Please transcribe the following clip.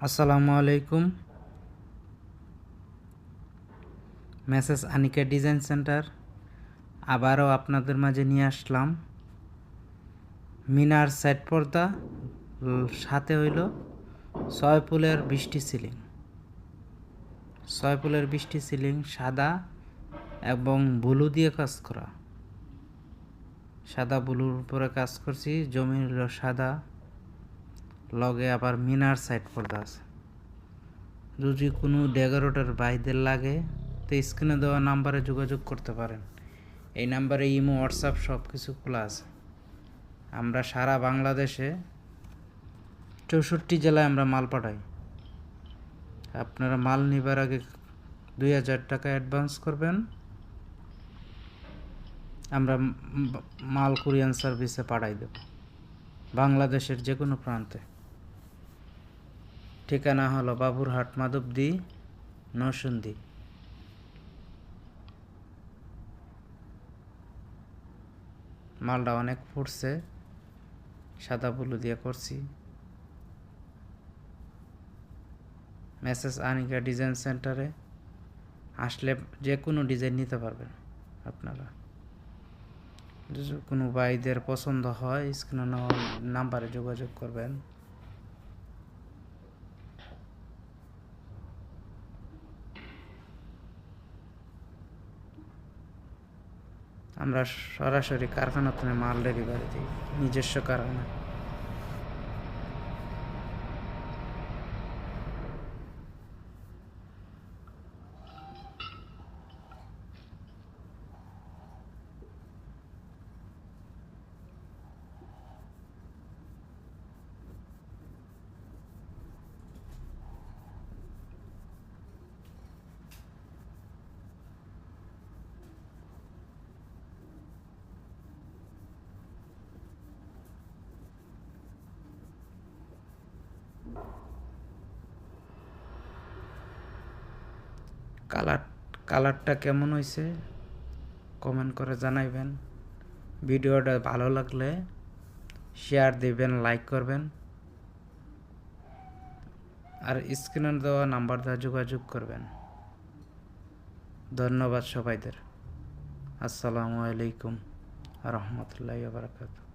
আসসালামু আলাইকুম। Message Anika design centre আবারও আপনাদের মাঝে নিয়ে আসলাম। মিনার সাইড পর্দা, সাথে হইল 6 ফুলের বৃষ্টি সিলিং। 6 ফুলের বৃষ্টি সিলিং সাদা এবং ব্লু দিয়ে কাজ করা। সাদা ব্লুর উপরে কাজ করছি। জমি হইল সাদা, লগে আবার মিনার সাইড পর্দা আছে। যদি কোনো ডেকোরেটর ভাইদের লাগে তো স্ক্রিনে দেওয়া নাম্বারে যোগাযোগ করতে পারেন। এই নাম্বারে ইমো, হোয়াটসঅ্যাপ সব কিছু খোলা আছে। আমরা সারা বাংলাদেশে 64 জেলায় আমরা মাল পাঠাই। আপনারা মাল নেবার আগে 2000 টাকা অ্যাডভান্স করবেন। আমরা মাল কুরিয়ান সার্ভিসে পাঠাই দেব বাংলাদেশের যে কোনো প্রান্তে। ঠিকানা হলো বাবুরহাট, মাধবদী, নরসিংদী। মালটা অনেক ফুটছে, সাদা ব্লু দিয়ে করছি। মেসেজ আনিকা ডিজাইন সেন্টারে আসলে যে কোনো ডিজাইন নিতে পারবেন আপনারা। যদি কোনো ভাইদের পছন্দ হয় স্ক্রিনে নাম্বারে যোগাযোগ করবেন। আমরা সরাসরি কারখানাতে মাল ডেলিভারি দিই, নিজস্ব কারখানা। কালারটা কেমন হয়েছে কমেন্ট করে জানাইবেন। ভিডিওটা ভালো লাগলে শেয়ার দিবেন, লাইক করবেন, আর স্ক্রিনে দেওয়া নাম্বার দ্বারা যোগাযোগ করবেন। ধন্যবাদ সবাইদের। আসসালামু আলাইকুম রহমতুল্লাহি ওয়া বারাকাতুহু।